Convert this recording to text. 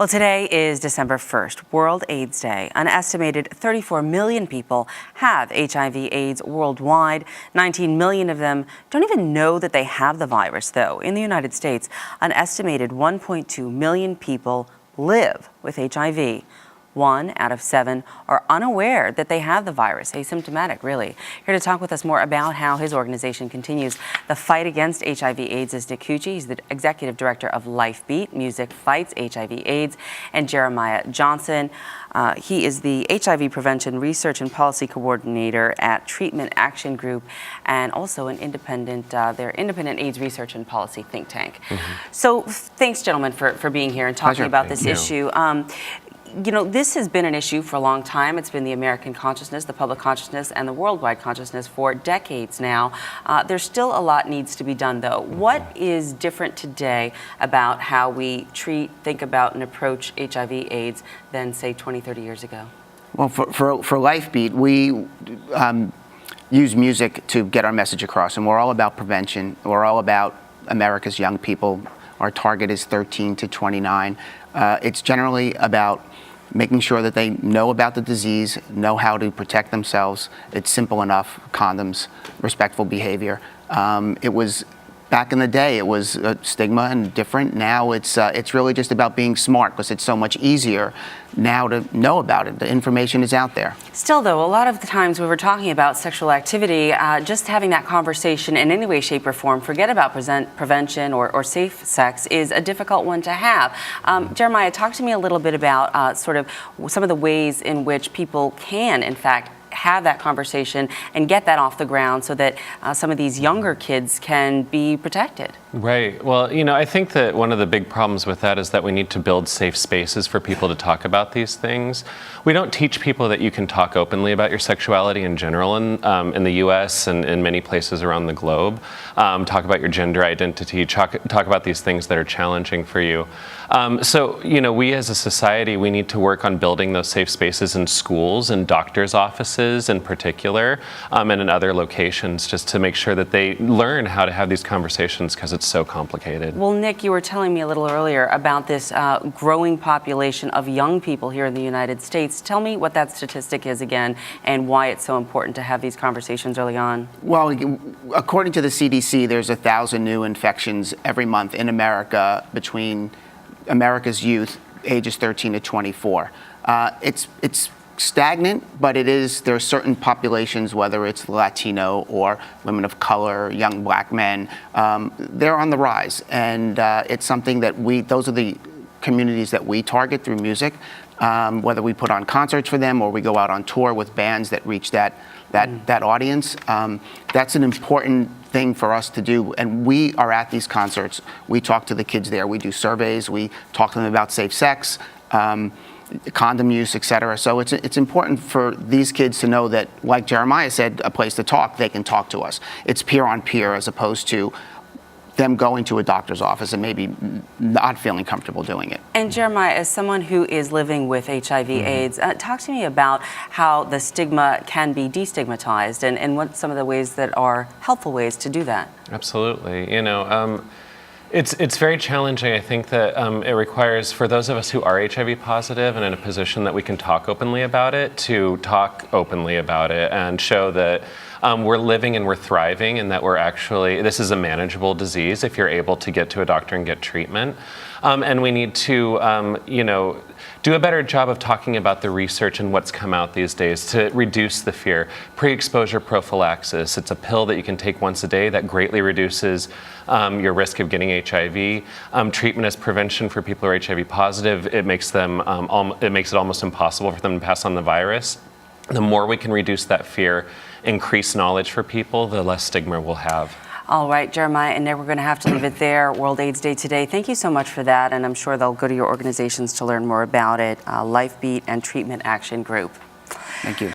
Well, today is December 1st, World AIDS Day. An estimated 34 million people have HIV/AIDS worldwide. 19 million of them don't even know that they have the virus, though. In the United States, an estimated 1.2 million people live with HIV. 1 out of 7 are unaware that they have the virus, asymptomatic, really. Here to talk with us more about how his organization continues the fight against HIV/AIDS is Nick Cucci. He's the executive director of LifeBeat, Music Fights HIV/AIDS, and Jeremiah Johnson. He is the HIV prevention research and policy coordinator at Treatment Action Group, and also an independent, their independent AIDS research and policy think tank. So thanks, gentlemen, for being here and talking about this issue. You know, this has been an issue for a long time. It's been the American consciousness, the public consciousness, and the worldwide consciousness for decades now. There's still a lot needs to be done, though. What is different today about how we treat, think about, and approach HIV/AIDS than, say, 20, 30 years ago? Well, for LifeBeat, we use music to get our message across, and we're all about prevention. We're all about America's young people. Our target is 13 to 29. It's generally about making sure that they know about the disease, know how to protect themselves. It's simple enough: condoms, respectful behavior. It was back in the day, it was a stigma and different. Now it's really just about being smart, because it's so much easier now to know about it. The information is out there. Still, though, a lot of the times when we're talking about sexual activity, just having that conversation in any way, shape, or form, forget about prevention or safe sex, is a difficult one to have. Jeremiah, talk to me a little bit about sort of some of the ways in which people can, in fact, have that conversation and get that off the ground so that some of these younger kids can be protected. Right. Well, you know, I think that one of the big problems with that is that we need to build safe spaces for people to talk about these things. We don't teach people that you can talk openly about your sexuality in general in the U.S. and in many places around the globe. Talk about your gender identity, talk about these things that are challenging for you. So, you know, we as a society, we need to work on building those safe spaces in schools and doctors' offices in particular, and in other locations, just to make sure that they learn how to have these conversations, because it's so complicated. Well, Nick, you were telling me a little earlier about this growing population of young people here in the United States. Tell me what that statistic is again, and why it's so important to have these conversations early on. Well, according to the CDC, there's 1,000 new infections every month in America between America's youth, ages 13 to 24. It's stagnant, but there are certain populations, whether it's Latino or women of color, young black men, they're on the rise. And it's something that those are the communities that we target through music, whether we put on concerts for them or we go out on tour with bands that reach that audience. That's an important thing for us to do, and we are at these concerts. We talk to the kids there. We do surveys. We talk to them about safe sex, condom use, etc. So it's important for these kids to know that, like Jeremiah said, a place to talk. They can talk to us. It's peer on peer, as opposed to them going to a doctor's office and maybe not feeling comfortable doing it. And Jeremiah, as someone who is living with HIV/AIDS, talk to me about how the stigma can be destigmatized, and what some of the ways that are helpful ways to do that. Absolutely. You know, it's very challenging. I think that it requires, for those of us who are HIV positive and in a position that we can talk openly about it, to talk openly about it and show that we're living and we're thriving, and that this is a manageable disease if you're able to get to a doctor and get treatment. And we need to, you know, do a better job of talking about the research and what's come out these days to reduce the fear. Pre-exposure prophylaxis, it's a pill that you can take once a day that greatly reduces your risk of getting HIV. Treatment as prevention for people who are HIV positive, it makes it almost impossible for them to pass on the virus. The more we can reduce that fear, increase knowledge for people, the less stigma we'll have. All right, Jeremiah and Nick, we're going to have to leave it there. World AIDS Day today. Thank you so much for that, and I'm sure they'll go to your organizations to learn more about it. LifeBeat and Treatment Action Group. Thank you.